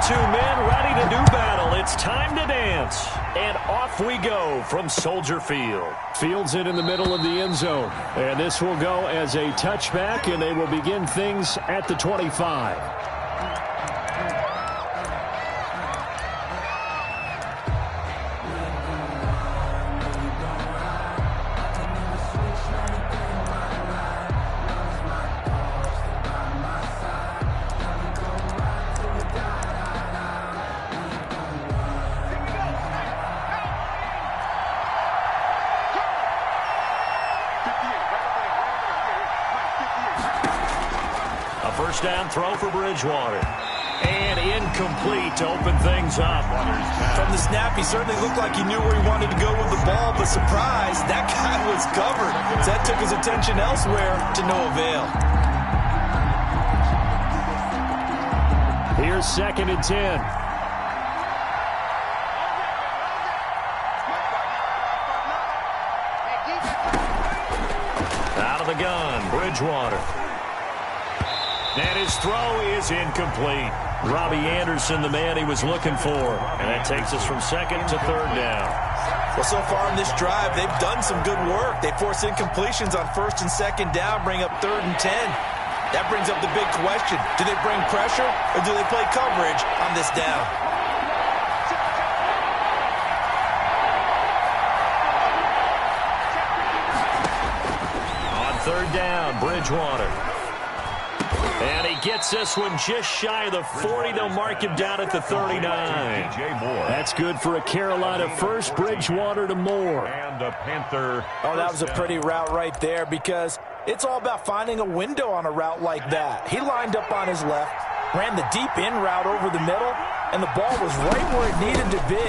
two men ready to do battle. It's time to dance. And off we go from Soldier Field. Fields it in the middle of the end zone. And this will go as a touchback, and they will begin things at the 25. First down throw for Bridgewater. And incomplete to open things up. From the snap, he certainly looked like he knew where he wanted to go with the ball, but surprise, that guy was covered. So that took his attention elsewhere to no avail. Here's 2nd and 10. Out of the gun, Bridgewater. And his throw is incomplete. Robbie Anderson, the man he was looking for. And that takes us from 2nd to 3rd down. Well, so far in this drive, they've done some good work. They force incompletions on 1st and 2nd down, bring up 3rd and 10. That brings up the big question. Do they bring pressure or do they play coverage on this down? On 3rd down, Bridgewater. And he gets this one just shy of the 40. They'll mark him down at the 39. That's good for a Carolina first. Bridgewater to Moore. And a Panther. Oh, that was a pretty route right there because it's all about finding a window on a route like that. He lined up on his left, ran the deep in route over the middle, and the ball was right where it needed to be.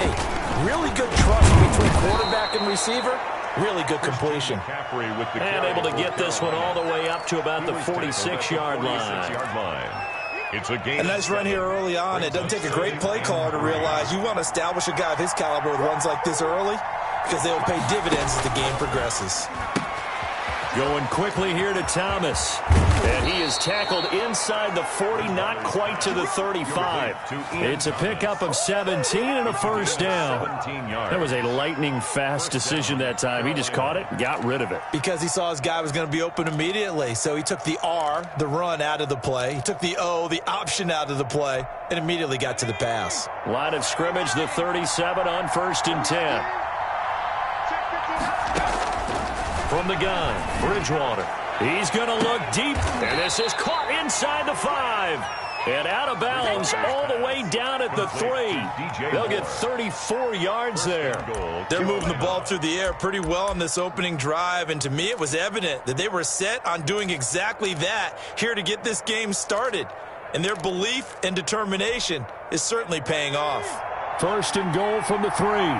Really good trust between quarterback and receiver. Really good completion. And able to get this one all the way up to about the 46-yard line. It's a game. A nice run here early on. It doesn't take a great play caller to realize you want to establish a guy of his caliber with runs like this early because they will pay dividends as the game progresses. Going quickly here to Thomas. And he is tackled inside the 40, not quite to the 35. It's a pickup of 17 and a first down. That was a lightning-fast decision that time. He just caught it and got rid of it. Because he saw his guy was going to be open immediately. So he took the R, the run, out of the play. He took the O, the option, out of the play, and immediately got to the pass. Line of scrimmage, the 37 on 1st and 10. From the gun, Bridgewater. He's going to look deep, and this is caught inside the 5. And out of bounds all the way down at the 3. They'll get 34 yards there. They're moving the ball through the air pretty well on this opening drive, and to me it was evident that they were set on doing exactly that here to get this game started. And their belief and determination is certainly paying off. 1st and goal from the 3.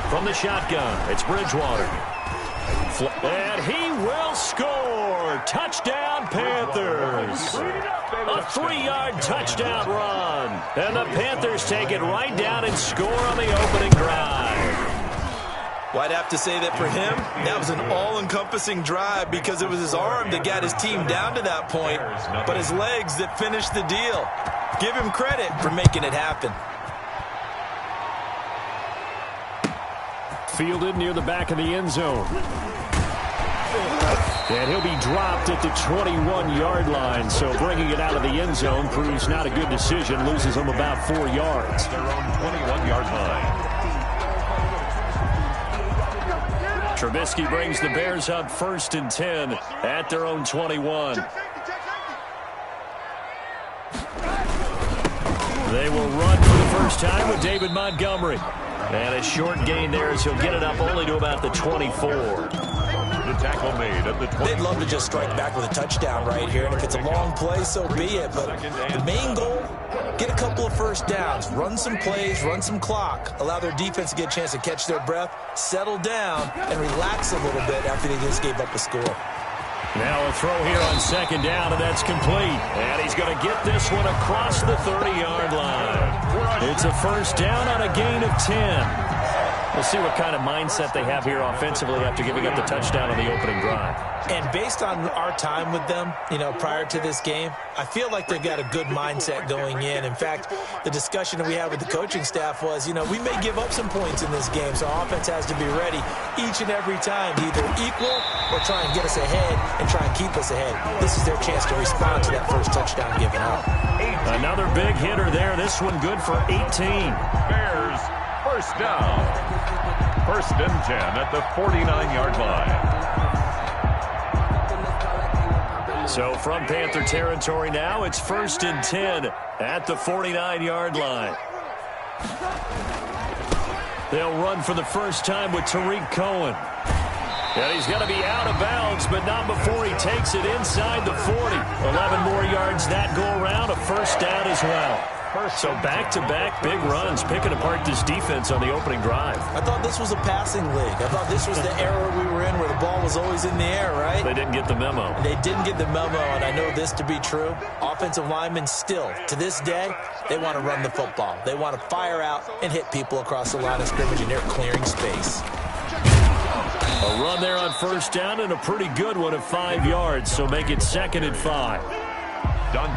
From the shotgun, it's Bridgewater. And he will score. Touchdown, Panthers. A 3-yard touchdown run. And the Panthers take it right down and score on the opening drive. Well, I'd have to say that for him, that was an all-encompassing drive because it was his arm that got his team down to that point, but his legs that finished the deal. Give him credit for making it happen. Fielded near the back of the end zone. And he'll be dropped at the 21-yard line, so bringing it out of the end zone proves not a good decision. Loses him about 4 yards. Their own 21-yard line. Trubisky brings the Bears up 1st and 10 at their own 21. They will run for the first time with David Montgomery. And a short gain there as he'll get it up only to about the 24. The tackle made at the 20. They'd love to just strike back with a touchdown right here, and if it's a long play, so be it. But the main goal, get a couple of first downs, run some plays, run some clock, allow their defense to get a chance to catch their breath, settle down, and relax a little bit after they just gave up a score. Now a throw here on 2nd down, and that's complete. And he's going to get this one across the 30-yard line. It's a first down on a gain of 10. We'll see what kind of mindset they have here offensively after giving up the touchdown on the opening drive. And based on our time with them, prior to this game, I feel like they've got a good mindset going in. In fact, the discussion that we had with the coaching staff was, we may give up some points in this game, so our offense has to be ready each and every time to either equal or try and get us ahead and try and keep us ahead. This is their chance to respond to that first touchdown given up. Another big hitter there. This one good for 18. Bears, first down. First and 10 at the 49-yard line. So from Panther territory now, it's first and 10 at the 49-yard line. They'll run for the first time with Tariq Cohen. And he's going to be out of bounds, but not before he takes it inside the 40. 11 more yards that go around, a first down as well. So back-to-back big runs, picking apart this defense on the opening drive. I thought this was a passing league. I thought this was the era we were in where the ball was always in the air, right? They didn't get the memo. They didn't get the memo, and I know this to be true. Offensive linemen still, to this day, they want to run the football. They want to fire out and hit people across the line of scrimmage, and they're clearing space. A run there on first down and a pretty good one at 5 yards, so make it 2nd and 5.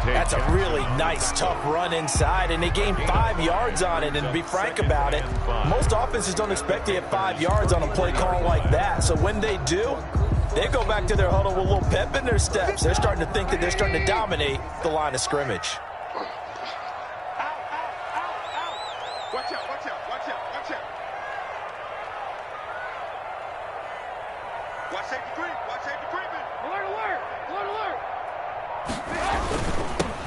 That's a really nice, tough run inside, and they gained 5 yards on it. And to be frank about it, most offenses don't expect to get 5 yards on a play call like that. So when they do, they go back to their huddle with a little pep in their steps. They're starting to think that they're starting to dominate the line of scrimmage. Watch out, watch out, watch out, watch out. Watch safety creep, watch safety creeping. Alert, alert, alert, alert.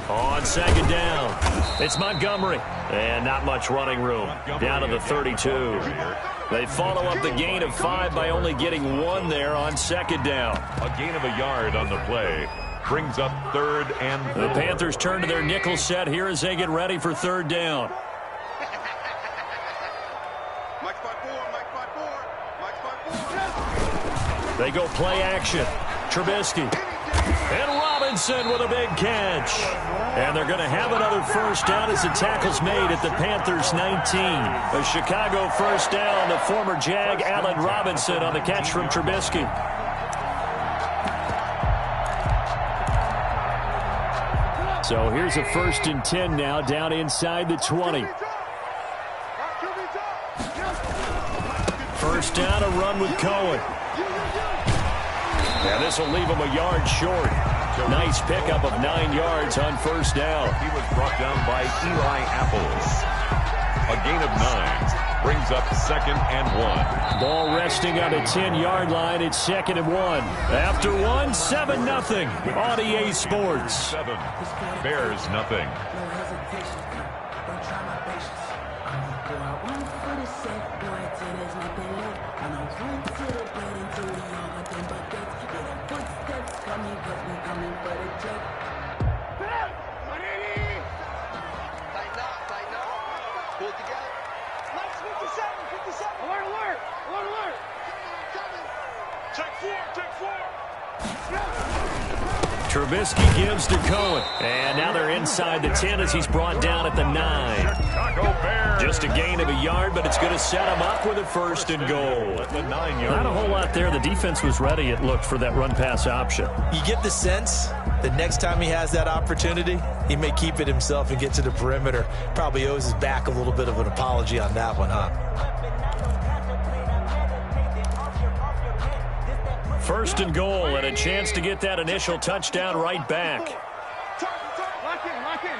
On second down, it's Montgomery. And not much running room. Down to the 32. They follow up the gain of 5 by only getting 1 there on second down. A gain of a yard on the play brings up 3rd and 4. The Panthers turn to their nickel set here as they get ready for 3rd down. They go play action. Trubisky. And Robinson with a big catch. And they're going to have another first down as the tackle's made at the Panthers' 19. A Chicago first down. The former Jag, Allen Robinson, on the catch from Trubisky. So here's a 1st and 10 now, down inside the 20. First down, a run with Cohen. Yeah, this will leave him a yard short. Nice pickup of 9 yards on first down. He was brought down by Eli Apples. A gain of 9 brings up 2nd and 1. Ball resting on a 10-yard line. It's 2nd and 1. After 1, 7-0 on EA Sports. 7. Bears nothing. Trubisky gives to Cohen. And now they're inside the 10 as he's brought down at the 9. Just a gain of a yard, but it's going to set him up with a 1st and goal. At the 9-yard Not a whole lot there. The defense was ready, it looked, for that run-pass option. You get the sense that next time he has that opportunity, he may keep it himself and get to the perimeter. Probably owes his back a little bit of an apology on that one, huh? 1st and goal, and a chance to get that initial touchdown right back. Lock in, lock in.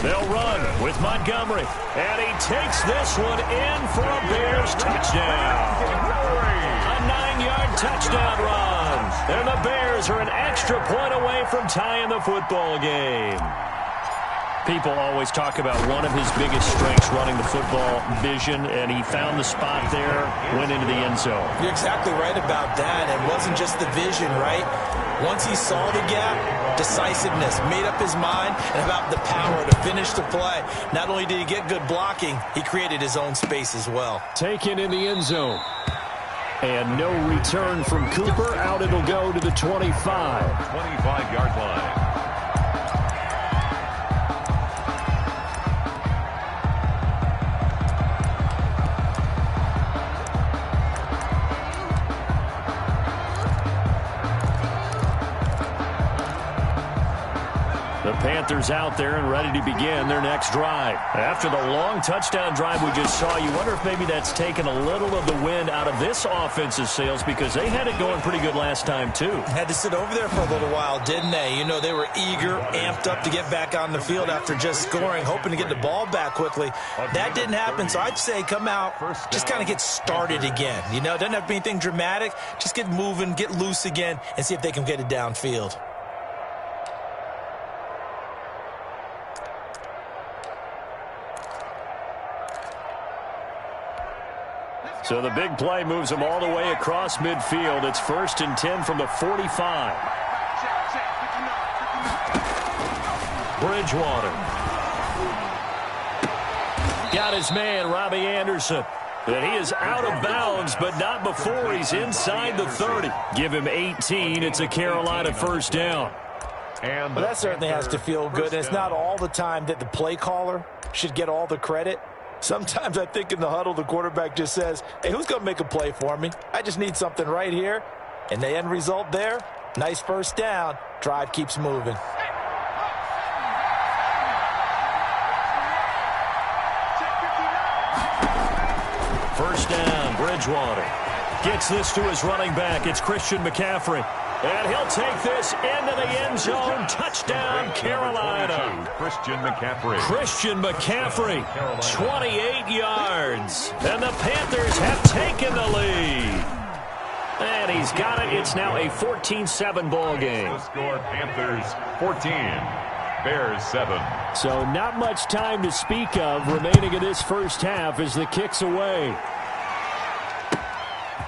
They'll run with Montgomery, and he takes this one in for a Bears touchdown. A 9-yard touchdown run, and the Bears are an extra point away from tying the football game. People always talk about one of his biggest strengths running the football, vision, and he found the spot there, went into the end zone. You're exactly right about that. It wasn't just the vision, right? Once he saw the gap, decisiveness, made up his mind, and about the power to finish the play. Not only did he get good blocking, he created his own space as well. Taken in the end zone. And no return from Cooper. Out it'll go to the 25. 25-yard line. The Panthers out there and ready to begin their next drive. After the long touchdown drive we just saw, you wonder if maybe that's taken a little of the wind out of this offense's sails because they had it going pretty good last time too. Had to sit over there for a little while, didn't they? You know, they were eager, amped up to get back on the field after just scoring, hoping to get the ball back quickly. That didn't happen, so I'd say come out, just kind of get started again. You know, doesn't have to be anything dramatic. Just get moving, get loose again, and see if they can get it downfield. So the big play moves them all the way across midfield. It's 1st and 10 from the 45. Bridgewater. Got his man, Robbie Anderson. And he is out of bounds, but not before he's inside the 30. Give him 18. It's a Carolina first down. Well, that certainly has to feel good. And it's not all the time that the play caller should get all the credit. Sometimes I think in the huddle, the quarterback just says, hey, who's going to make a play for me? I just need something right here. And the end result there, nice first down. Drive keeps moving. First down, Bridgewater. Gets this to his running back. It's Christian McCaffrey. And he'll take this into the end zone. Touchdown, Carolina. Christian McCaffrey. Christian McCaffrey, 28 yards. And the Panthers have taken the lead. And he's got it. It's now a 14-7 ball game. The score, Panthers 14, Bears 7. So not much time to speak of remaining in this first half as the kick's away.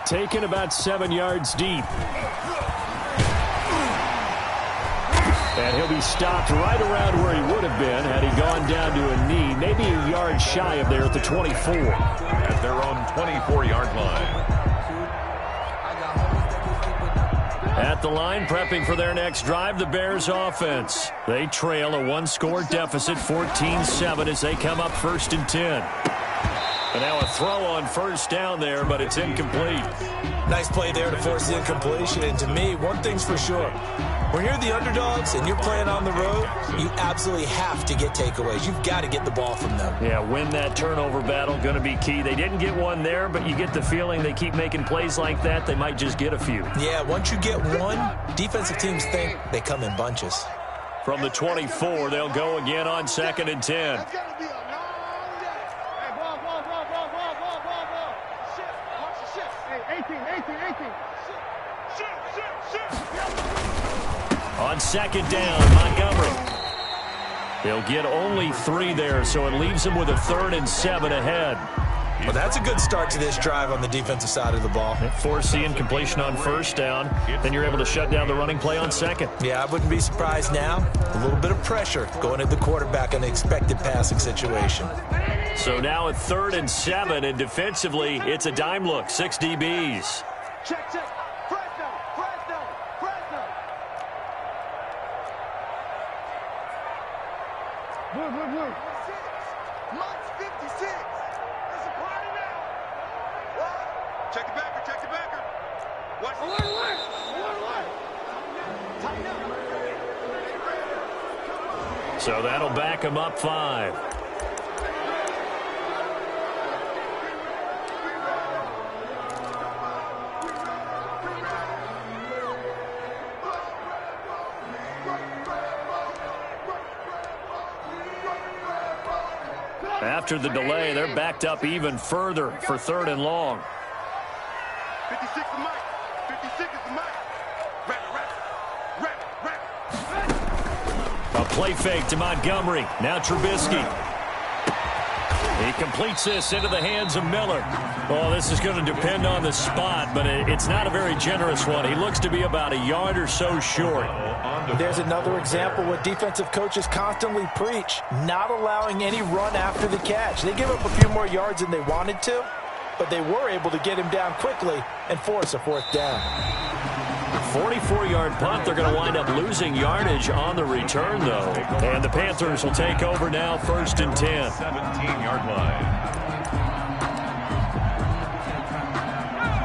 Taken about 7 yards deep. And he'll be stopped right around where he would have been had he gone down to a knee, maybe a yard shy of there at the 24. At their own 24-yard line. At the line, prepping for their next drive, the Bears offense. They trail a one-score deficit, 14-7, as they come up 1st and 10. And now a throw on first down there, but it's incomplete. Nice play there to force the incompletion. And to me, one thing's for sure. When you're the underdogs and you're playing on the road, you absolutely have to get takeaways. You've got to get the ball from them. Yeah, win that turnover battle, going to be key. They didn't get one there, but you get the feeling they keep making plays like that, they might just get a few. Yeah, once you get one, defensive teams think they come in bunches. From the 24, they'll go again on 2nd and 10. It's gonna be a long day. Hey, ball. Shift, watch the shift. Hey, 18. Shift. On 2nd down, Montgomery. They'll get only 3 there, so it leaves them with a 3rd and 7 ahead. Well, that's a good start to this drive on the defensive side of the ball. Force the incompletion on first down, then you're able to shut down the running play on 2nd. Yeah, I wouldn't be surprised now. A little bit of pressure going at the quarterback in an expected passing situation. So now at 3rd and 7, and defensively, it's a dime look, 6 DBs. Check. Press down. Blue. Months 56. It's a party now. What? Check the backer. Watch the alert. Tighten up. So that'll back them up 5. After the delay, they're backed up even further for 3rd and long. 56 is Mike. 56 is the Mike. Rap. A play fake to Montgomery. Now Trubisky. He completes this into the hands of Miller. Oh, this is going to depend on the spot, but it's not a very generous one. He looks to be about a yard or so short. There's another example what defensive coaches constantly preach, not allowing any run after the catch. They give up a few more yards than they wanted to, but they were able to get him down quickly and force a 4th down. 44-yard punt. They're going to wind up losing yardage on the return, though. And the Panthers will take over now, 1st and 10. 17-yard line.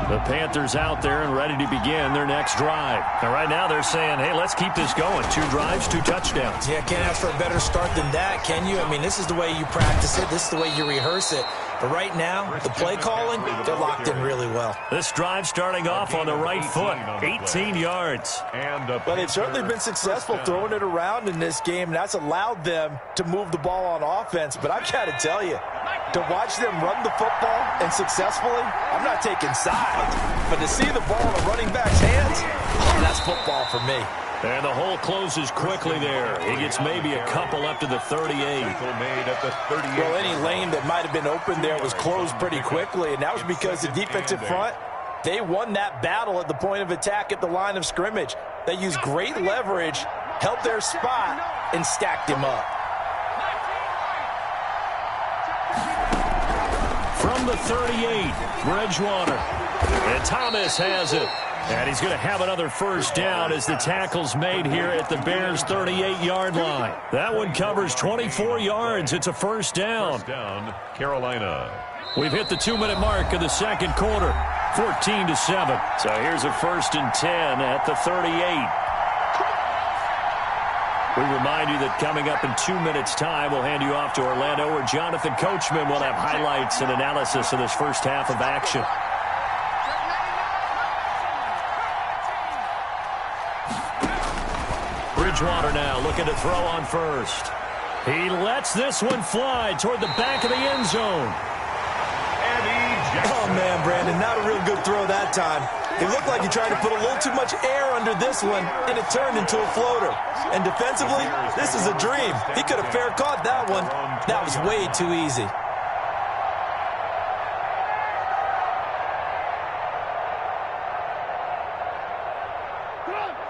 The Panthers out there and ready to begin their next drive. And right now they're saying, hey, let's keep this going. 2 drives, 2 touchdowns. Yeah, can't ask for a better start than that, can you? I mean, this is the way you practice it. This is the way you rehearse it. But right now, the play calling, they're locked in really well. This drive starting off on the right foot, 18 yards. But they've certainly been successful throwing it around in this game, and that's allowed them to move the ball on offense. But I've got to tell you, to watch them run the football and successfully, I'm not taking sides. But to see the ball in a running back's hands, that's football for me. And the hole closes quickly there. He gets maybe a couple up to the 38. Well, any lane that might have been open there was closed pretty quickly, and that was because the defensive front, they won that battle at the point of attack at the line of scrimmage. They used great leverage, held their spot, and stacked him up. From the 38, Bridgewater. And Thomas has it. And he's going to have another first down as the tackle's made here at the Bears' 38-yard line. That one covers 24 yards. It's a first down. First down, Carolina. We've hit the 2-minute mark of the second quarter, 14-7. So here's a 1st and 10 at the 38. We remind you that coming up in 2 minutes' time, we'll hand you off to Orlando, where Jonathan Coachman will have highlights and analysis of this first half of action. Bridgewater now looking to throw on first. He lets this one fly toward the back of the end zone. Oh, man, Brandon, not a real good throw that time. It looked like he tried to put a little too much air under this one, and it turned into a floater. And defensively, this is a dream. He could have fair caught that one. That was way too easy.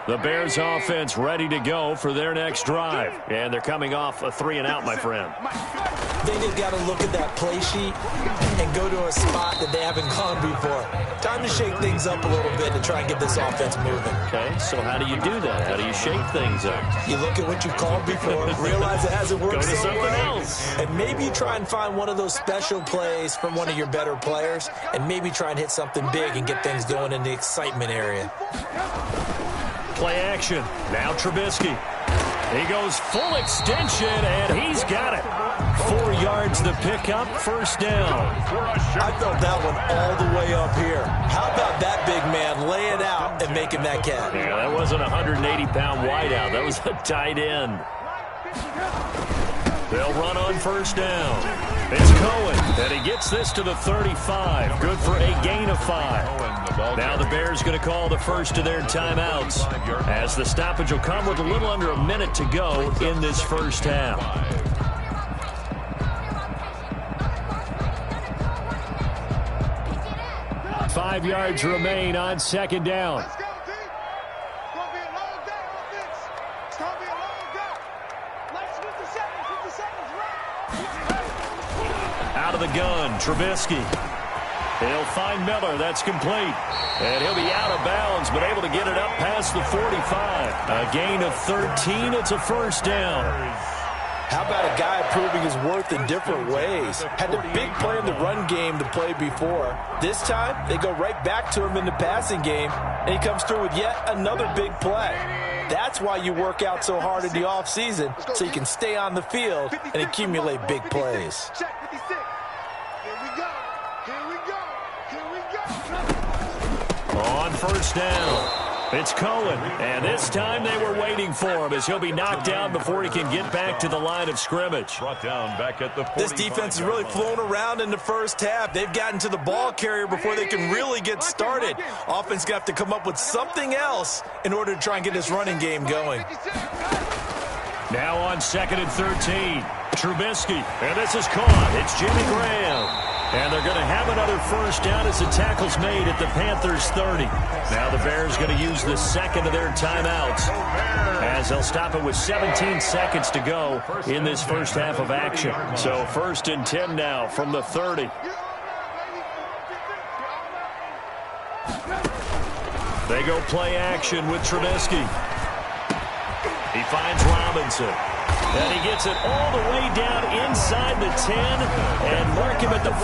The Bears offense ready to go for their next drive. And they're coming off a 3-and-out, my friend. They've got to look at that play sheet and go to a spot that they haven't gone before. Time to shake things up a little bit to try and get this offense moving. Okay, so how do you do that? How do you shake things up? You look at what you've called before, realize it hasn't worked Go to so something well, else. and maybe you try and find one of those special plays from one of your better players, and maybe try and hit something big and get things going in the excitement area. Play action. Now Trubisky. He goes full extension, and he's got it. 4 yards to pick up, first down. I felt that one all the way up here. How about that big man lay it out and making that catch? Yeah, that wasn't a 180-pound wideout. That was a tight end. They'll run on first down. It's Cohen, and he gets this to the 35. Good for a gain of 5. Now the Bears going to call the first of their timeouts, as the stoppage will come with a little under a minute to go in this first half. Five yards remain on second down. Let's go, team. It's going to be a long day on this. It's going to be a long day. Let's 50 seconds, right? Out of the gun, Trubisky. He'll find Miller. That's complete. And he'll be out of bounds, but able to get it up past the 45. A gain of 13. It's a first down. How about a guy proving his worth in different ways? Had a big play in the run game to play before. This time, they go right back to him in the passing game, and he comes through with yet another big play. That's why you work out so hard in the offseason, so you can stay on the field and accumulate big plays. Check 56. Here we go. Here we go. Here we go. On first down, it's Cohen. And this time they were waiting for him, as he'll be knocked down before he can get back to the line of scrimmage. Brought down back at the 45. This defense has really flown around in the first half. They've gotten to the ball carrier before they can really get started. Offense going to have to come up with something else in order to try and get this running game going. Now on 2nd and 13, Trubisky. And this is caught. It's Jimmy Graham. And they're going to have another first down as the tackle's made at the Panthers' 30. Now the Bears going to use the second of their timeouts, as they'll stop it with 17 seconds to go in this first half of action. So 1st and 10 now from the 30. They go play action with Trubisky. He finds Robinson. And he gets it all the way down inside the 10 and mark him at the 5.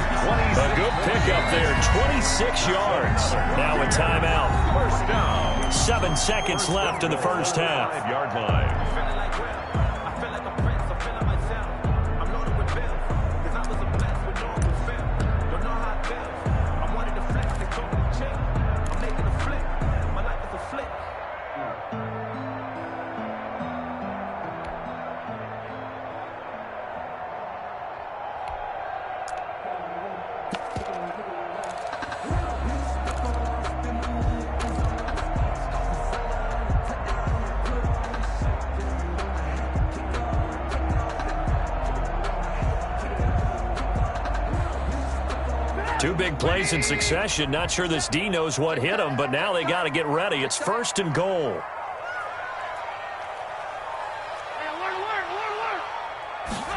A good pickup there, 26 yards. Now a timeout. First down. 7 seconds left in the first half. 5-yard line. Two big plays in succession. Not sure this D knows what hit him, but now they got to get ready. It's 1st and goal.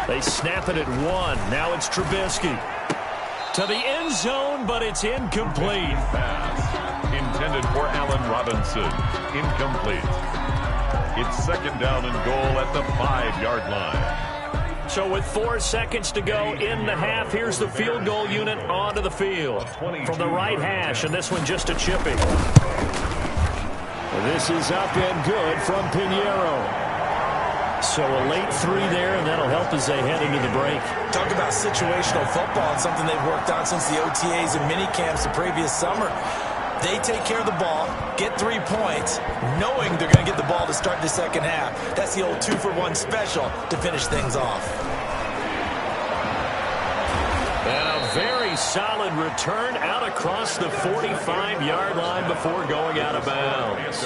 They snap it at 1. Now it's Trubisky. To the end zone, but it's incomplete. Pass intended for Allen Robinson. Incomplete. It's 2nd down and goal at the 5-yard line. So with 4 seconds to go in the half, here's the field goal unit onto the field. From the right hash, and this one just a chipping. This is up and good from Pinheiro. So a late 3 there, and that'll help as they head into the break. Talk about situational football and something they've worked on since the OTAs and mini camps the previous summer. They take care of the ball, get 3 points, knowing they're going to get the ball to start the second half. That's the old 2-for-1 special to finish things off. And a very solid return out across the 45-yard line before going out of bounds.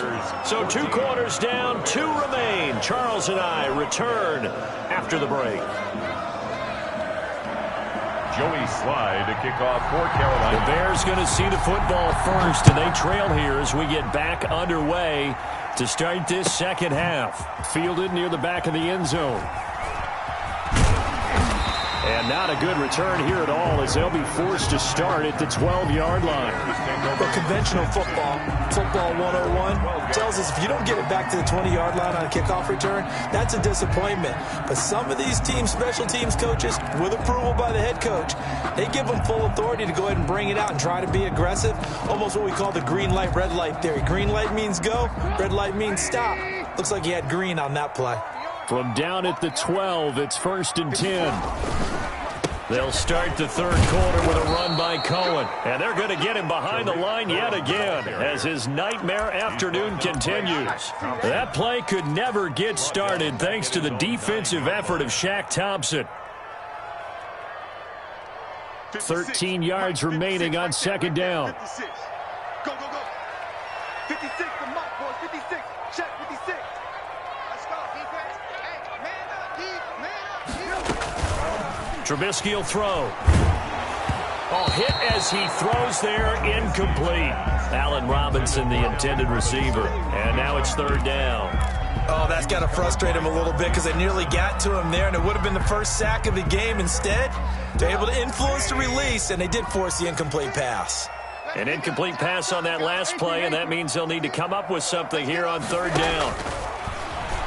So 2 quarters down, 2 remain. Charles and I return after the break. Joey Slye to kick off for Carolina. The Bears going to see the football first, and they trail here as we get back underway to start this second half. Fielded near the back of the end zone. And not a good return here at all as they'll be forced to start at the 12-yard line. But conventional football 101, tells us if you don't get it back to the 20-yard line on a kickoff return, that's a disappointment. But some of these team special teams coaches, with approval by the head coach, they give them full authority to go ahead and bring it out and try to be aggressive. Almost what we call the green light, red light theory. Green light means go, red light means stop. Looks like he had green on that play. From down at the 12, it's 1st and 10. They'll start the third quarter with a run by Cohen. And they're going to get him behind the line yet again as his nightmare afternoon continues. That play could never get started thanks to the defensive effort of Shaq Thompson. 13 yards remaining on 2nd down. 56. Go, go, go. 56, the mark, boys. 56. Check 56. Let's go, defense. Hey, man up, D. Man up, Trubisky will throw. Oh, hit as he throws there, incomplete. Allen Robinson, the intended receiver. And now it's 3rd down. Oh, that's got to frustrate him a little bit because they nearly got to him there, and it would have been the first sack of the game. Instead, they're able to influence the release, and they did force the incomplete pass. An incomplete pass on that last play, and that means they'll need to come up with something here on 3rd down.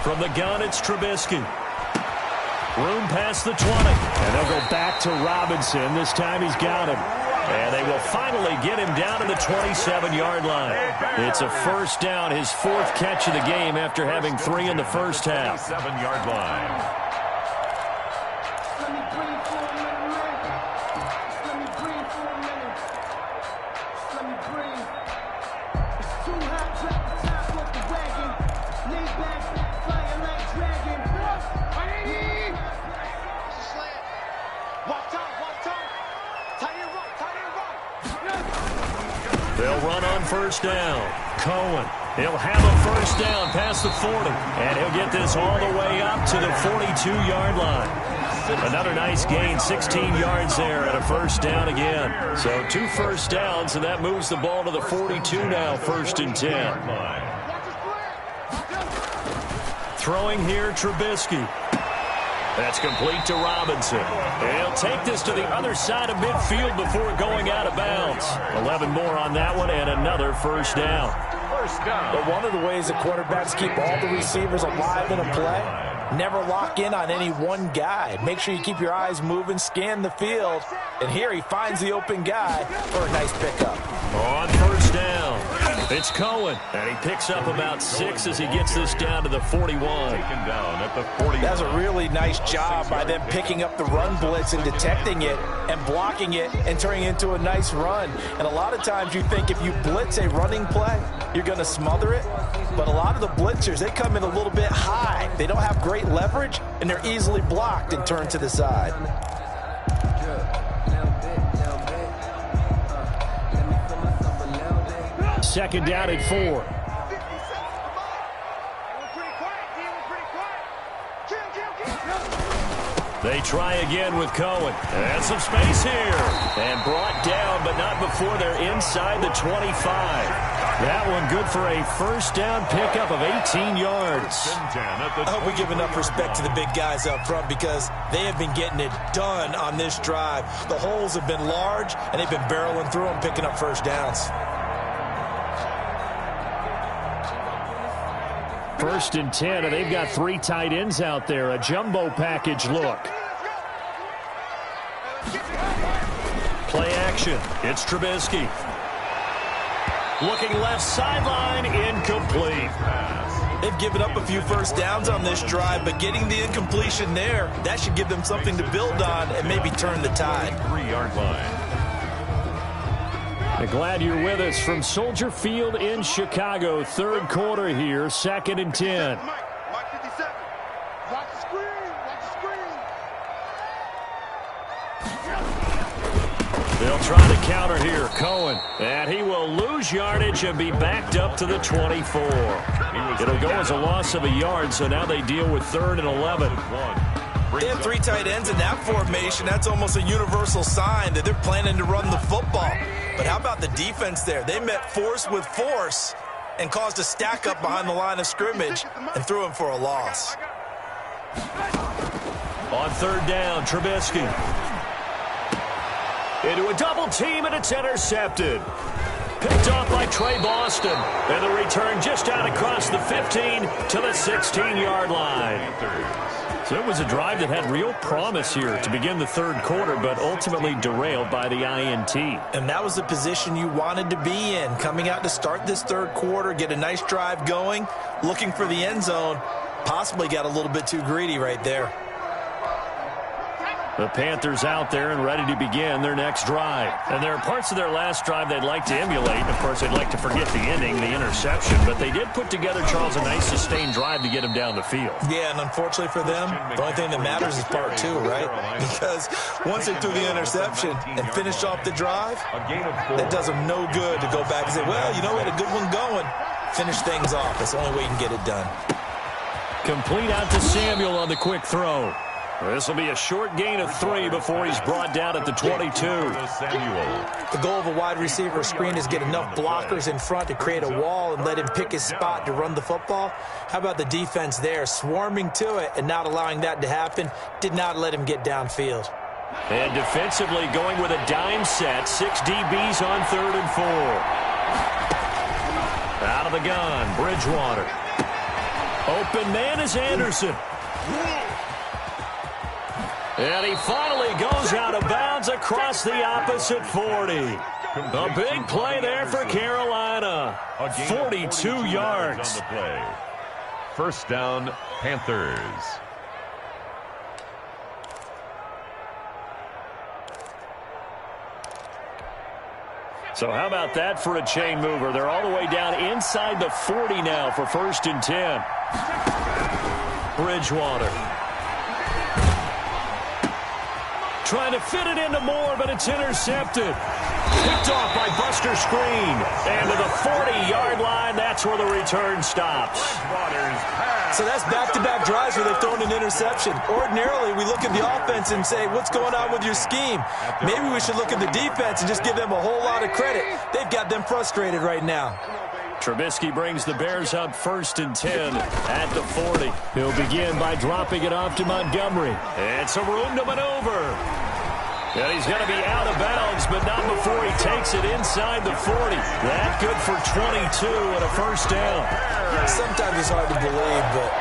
From the gun, it's Trubisky. Room past the 20. And they'll go back to Robinson. This time he's got him. And they will finally get him down to the 27-yard line. It's a 1st down, his 4th catch of the game after having 3 in the first half. 7-yard line. They'll run on 1st down. Cohen, he'll have a 1st down past the 40. And he'll get this all the way up to the 42-yard line. Another nice gain, 16 yards there and a 1st down again. So 2 first downs, and that moves the ball to the 42 now, 1st and 10. Throwing here, Trubisky. That's complete to Robinson. And he'll take this to the other side of midfield before going out of bounds. 11 more on that one and another 1st down. But one of the ways that quarterbacks keep all the receivers alive in a play Never lock in on any one guy. Make sure you keep your eyes moving, scan the field. And here he finds the open guy for a nice pickup. On first down, it's Cohen. And he picks up about 6 as he gets this down to the 41. Taken down at the 41. That's a really nice job by them picking up the run blitz and detecting it and blocking it and turning it into a nice run. And a lot of times you think if you blitz a running play, you're going to smother it. But a lot of the blitzers, they come in a little bit high. They don't have great leverage, and they're easily blocked and turned to the side. Second down at 4. They try again with Cohen. And some space here. And brought down, but not before they're inside the 25. That one good for a first down pickup of 18 yards. I hope we give enough respect to the big guys up front because they have been getting it done on this drive. The holes have been large, and they've been barreling through them, picking up first downs. First and 10, and they've got 3 tight ends out there. A jumbo package look. Play action. It's Trubisky. Looking left sideline, incomplete. They've given up a few first downs on this drive, but getting the incompletion there, that should give them something to build on and maybe turn the tide. 3-yard line. Glad you're with us from Soldier Field in Chicago. Third quarter here, 2nd and 10. Mike 57. Watch the screen. Watch the screen. They'll try to counter here. Cohen. And he will lose yardage and be backed up to the 24. It'll go as a loss of a yard, so now they deal with 3rd and 11. They have 3 tight ends in that formation. That's almost a universal sign that they're planning to run the football. But how about the defense there? They met force with force and caused a stack up behind the line of scrimmage and threw him for a loss. On 3rd down, Trubisky. Into a double team, and it's intercepted. Picked off by Trey Boston. And the return just out across the 15 to the 16-yard line. So it was a drive that had real promise here to begin the 3rd quarter, but ultimately derailed by the INT. And that was the position you wanted to be in, coming out to start this 3rd quarter, get a nice drive going, looking for the end zone. Possibly got a little bit too greedy right there. The Panthers out there and ready to begin their next drive. And there are parts of their last drive they'd like to emulate. Of course, they'd like to forget the ending, the interception. But they did put together, Charles, a nice sustained drive to get him down the field. Yeah, and unfortunately for them, the only thing that matters is part 2, right? Because once they threw the interception and finished off the drive, that does them no good to go back and say, well, you know, we had a good one going. Finish things off. That's the only way you can get it done. Complete out to Samuel on the quick throw. This will be a short gain of 3 before he's brought down at the 22. The goal of a wide receiver screen is get enough blockers in front to create a wall and let him pick his spot to run the football. How about the defense there, swarming to it and not allowing that to happen? Did not let him get downfield. And defensively going with a dime set, 6 DBs on 3rd and 4. Out of the gun, Bridgewater. Open man is Anderson. And he finally goes out of bounds across the opposite 40. A big play there for Carolina. 42 yards. First down, Panthers. So how about that for a chain mover? They're all the way down inside the 40 now for 1st and 10. Bridgewater. Trying to fit it into Moore, but it's intercepted. Picked off by Buster Screen. And to the 40-yard line, that's where the return stops. So that's back-to-back drives where they've thrown an interception. Ordinarily, we look at the offense and say, what's going on with your scheme? Maybe we should look at the defense and just give them a whole lot of credit. They've got them frustrated right now. Trubisky brings the Bears up 1st and 10 at the 40. He'll begin by dropping it off to Montgomery. And some room to maneuver. And he's going to be out of bounds, but not before he takes it inside the 40. That good for 22 and a first down. Sometimes it's hard to believe, but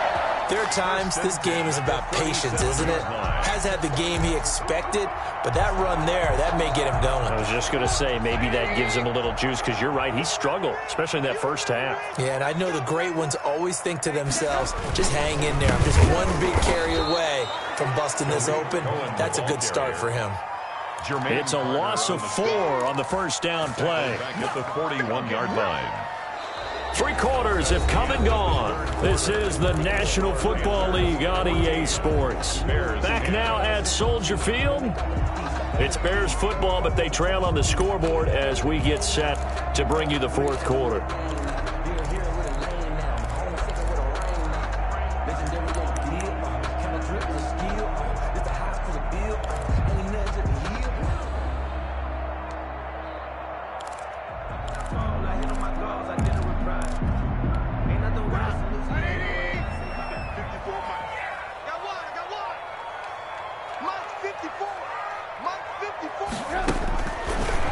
There are times this game is about patience, isn't it? Has had the game he expected, but that run there, that may get him going. I was just going to say, maybe that gives him a little juice, because you're right, he struggled, especially in that first half. Yeah, and I know the great ones always think to themselves, just hang in there. I'm just one big carry away from busting this open. That's a good start for him. It's a loss of 4 on the first down play. Back at the 41-yard line. 3 quarters have come and gone. This is the National Football League on EA Sports. Back now at Soldier Field. It's Bears football, but they trail on the scoreboard as we get set to bring you the fourth quarter.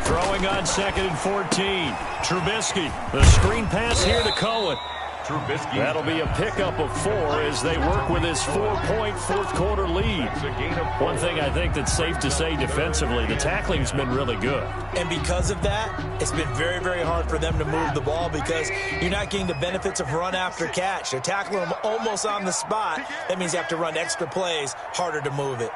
Throwing on 2nd and 14. Trubisky, the screen pass here to Cohen. Trubisky. That'll be a pickup of 4 as they work with his 4-point fourth quarter lead. One thing I think that's safe to say defensively, the tackling's been really good. And because of that, it's been very, very hard for them to move the ball because you're not getting the benefits of run after catch. They're tackling them almost on the spot. That means you have to run extra plays, harder to move it.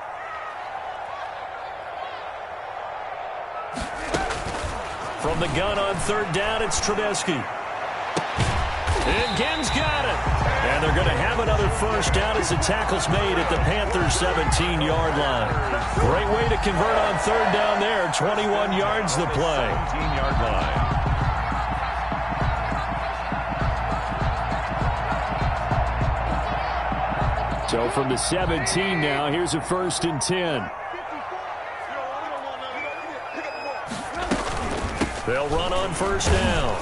From the gun on 3rd down, it's Trubisky. And Ginn's got it. And they're going to have another first down as the tackle's made at the Panthers' 17-yard line. Great way to convert on 3rd down there. 21 yards the play. 17-yard line. So from the 17 now, here's a 1st and 10. They'll run on 1st down.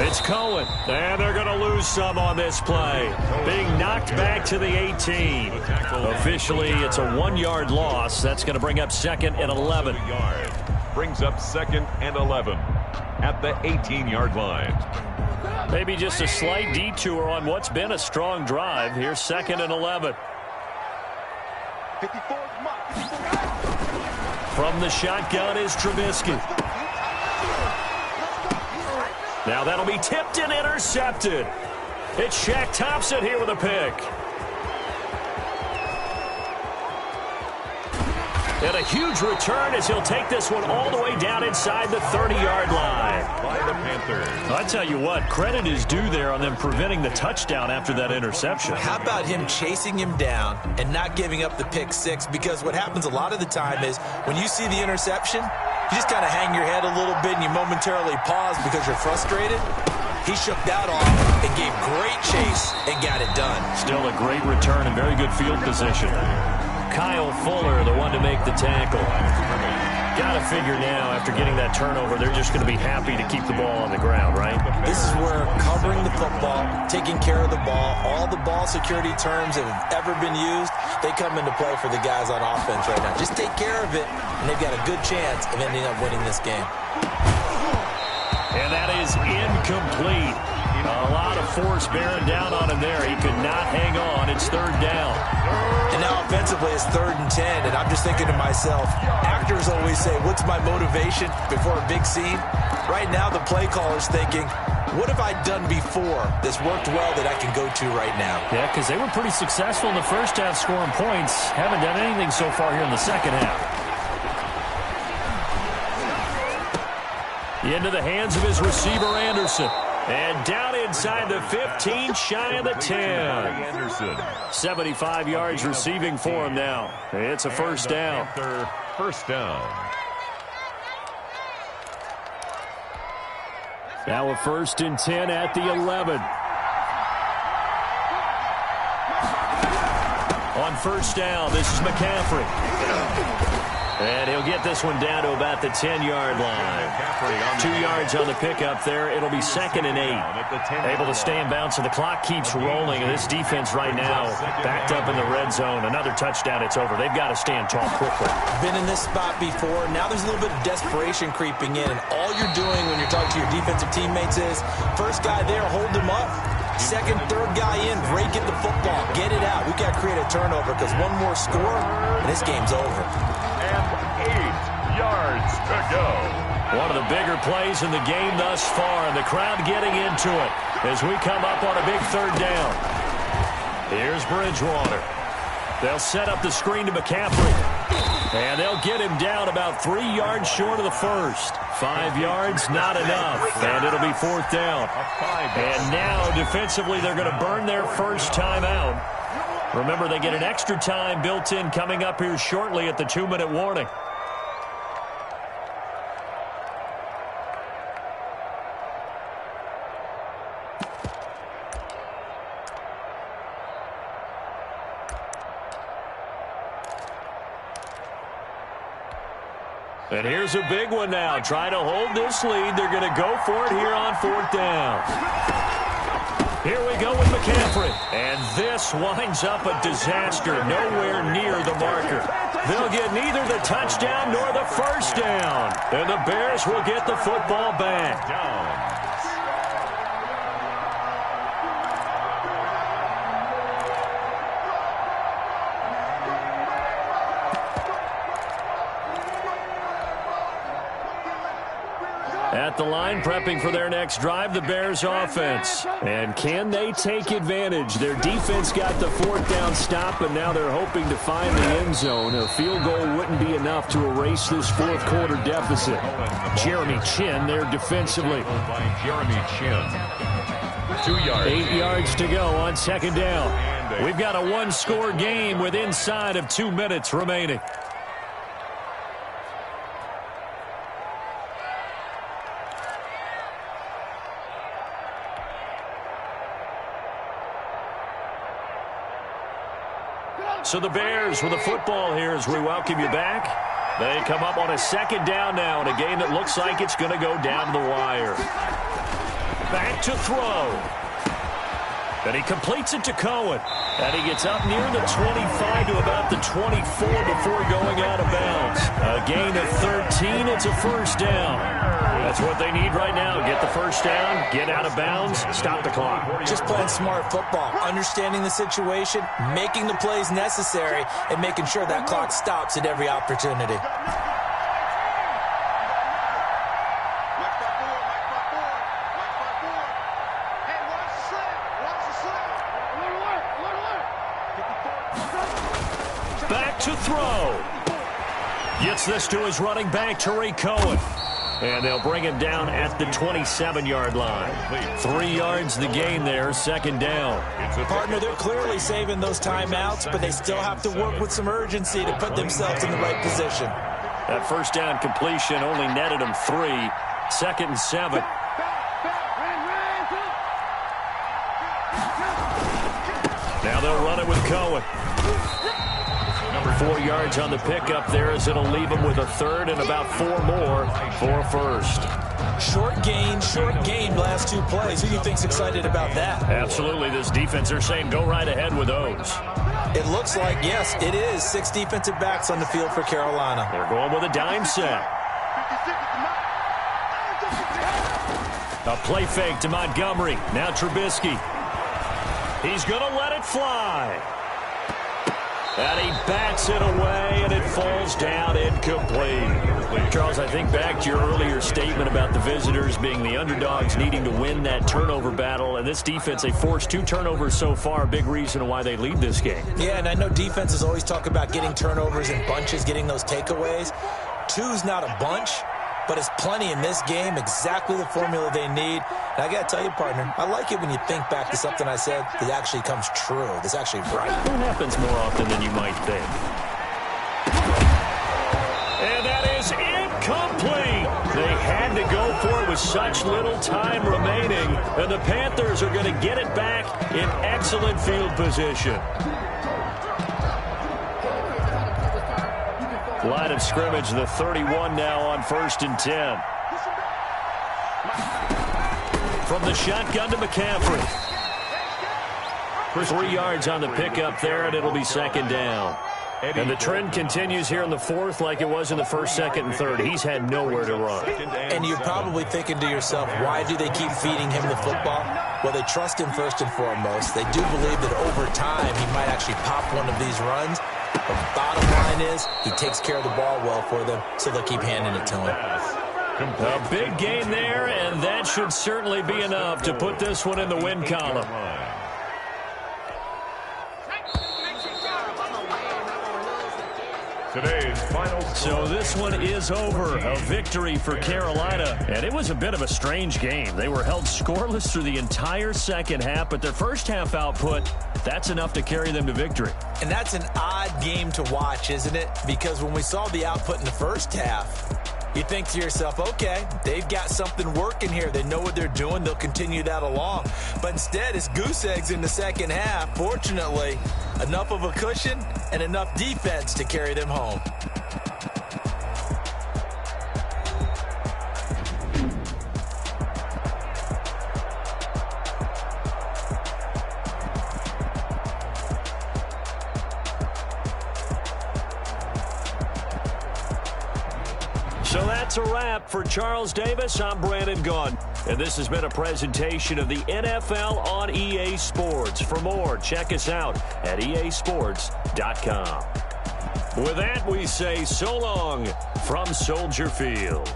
It's Cohen, and they're going to lose some on this play. Being knocked back to the 18. Officially, it's a 1-yard loss. That's going to bring up 2nd and 11. Brings up 2nd and 11 at the 18-yard line. Maybe just a slight detour on what's been a strong drive. Here's 2nd and 11. From the shotgun is Trubisky. Now that'll be tipped and intercepted. It's Shaq Thompson here with a pick. And a huge return as he'll take this one all the way down inside the 30-yard line. By the Panthers. I tell you what, credit is due there on them preventing the touchdown after that interception. How about him chasing him down and not giving up the pick 6? Because what happens a lot of the time is when you see the interception, you just kind of hang your head a little bit and you momentarily pause because you're frustrated. He shook that off and gave great chase and got it done. Still a great return and very good field position. Kyle Fuller, the one to make the tackle. Got to figure now, after getting that turnover, they're just going to be happy to keep the ball on the ground, right? This is where covering the football, taking care of the ball, all the ball security terms that have ever been used, they come into play for the guys on offense right now. Just take care of it, and they've got a good chance of ending up winning this game. And that is incomplete. A lot of force bearing down on him there. He could not hang on. It's 3rd down. And now offensively it's 3rd and 10, and I'm just thinking to myself, actors always say, what's my motivation before a big scene? Right now the play caller's thinking, what have I done before that's worked well that I can go to right now? Yeah, because they were pretty successful in the first half scoring points. Haven't done anything so far here in the second half. Into the hands of his receiver, Anderson. And down inside the 15, shy of the 10. Anderson. 75 yards receiving for him now. It's a first down. First down. Now a 1st and 10 at the 11. On 1st down, this is McCaffrey. And he'll get this one down to about the 10-yard line. 2 yards on the pickup there. It'll be 2nd and 8. Able to stay in bounds, so the clock keeps rolling. And this defense right now backed up in the red zone. Another touchdown, it's over. They've got to stand tall quickly. Been in this spot before. Now there's a little bit of desperation creeping in. And all you're doing when you're talking to your defensive teammates is, first guy there, hold him up. Second, third guy in, rake at the football. Get it out. We've got to create a turnover because one more score, and this game's over. And 8 yards to go. One of the bigger plays in the game thus far, and the crowd getting into it as we come up on a big third down. Here's Bridgewater. They'll set up the screen to McCaffrey. And they'll get him down about 3 yards short of the first. 5 yards, not enough. And it'll be fourth down. And now, defensively, they're going to burn their first timeout. Remember, they get an extra time built in coming up here shortly at the 2-minute warning. And here's a big one now. Trying to hold this lead. They're going to go for it here on fourth down. Here we go with McCaffrey. And this winds up a disaster. Nowhere near the marker. They'll get neither the touchdown nor the first down. And the Bears will get the football back. At the line, prepping for their next drive, the Bears offense. And can they take advantage? Their defense got the fourth down stop, and now they're hoping to find the end zone. A field goal wouldn't be enough to erase this fourth quarter deficit. Jeremy Chin there defensively. Jeremy Chin. 2 yards. 8 yards to go on second down. We've got a one-score game with inside of 2 minutes remaining. So the Bears with the football here as we welcome you back. They come up on a second down now in a game that looks like it's going to go down the wire. Back to throw. And he completes it to Cohen. And he gets up near the 25 to about the 24 before going out of bounds. A gain of 13. It's a first down. That's what they need right now. Get the first down, get out of bounds, stop the clock. Just playing smart football, understanding the situation, making the plays necessary, and making sure that clock stops at every opportunity. Back to throw. Gets this to his running back, Tariq Cohen. And they'll bring him down at the 27-yard line. 3 yards the gain there, second down. Partner, they're clearly saving those timeouts, but they still have to work with some urgency to put themselves in the right position. That first down completion only netted them 3. Second and 7. Now they'll run it with Cohen. 4 yards on the pickup there as it'll leave him with a third and about 4 more for a first. Short gain last 2 plays. Who do you think's excited about that? Absolutely. This defense, they're saying go right ahead with those. It looks like, yes, it is 6 defensive backs on the field for Carolina. They're going with a dime set. A play fake to Montgomery. Now Trubisky. He's going to let it fly. And he bats it away, and it falls down incomplete. Charles, I think back to your earlier statement about the visitors being the underdogs needing to win that turnover battle. And this defense, they forced 2 turnovers so far, a big reason why they lead this game. Yeah, and I know defenses always talk about getting turnovers in bunches, getting those takeaways. 2's not a bunch, but it's plenty in this game, exactly the formula they need. And I got to tell you, partner, I like it when you think back to something I said that actually comes true, that's actually right. It happens more often than you might think. And that is incomplete. They had to go for it with such little time remaining, and the Panthers are going to get it back in excellent field position. Line of scrimmage, the 31 now on 1st and 10. From the shotgun to McCaffrey. 3 yards on the pickup there, and it'll be second down. And the trend continues here in the fourth like it was in the first, second, and third. He's had nowhere to run. And you're probably thinking to yourself, why do they keep feeding him the football? Well, they trust him first and foremost. They do believe that over time he might actually pop one of these runs. But the bottom line is he takes care of the ball well for them, so they'll keep handing it to him. A big gain there, and that should certainly be enough to put this one in the win column. Today's final score. So this one is over. A victory for Carolina. And it was a bit of a strange game. They were held scoreless through the entire second half, but their first half output, that's enough to carry them to victory. And that's an odd game to watch, isn't it? Because when we saw the output in the first half, you think to yourself, okay, they've got something working here. They know what they're doing. They'll continue that along. But instead, it's goose eggs in the second half. Fortunately, enough of a cushion and enough defense to carry them home. So that's a wrap for Charles Davis. I'm Brandon Gunn. And this has been a presentation of the NFL on EA Sports. For more, check us out at easports.com. With that, we say so long from Soldier Field.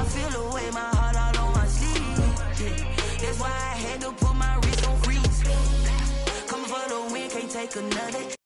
feel the way, my heart all on my sleeve. That's why I had to put my wrist on freeze. Coming for the win, can't take another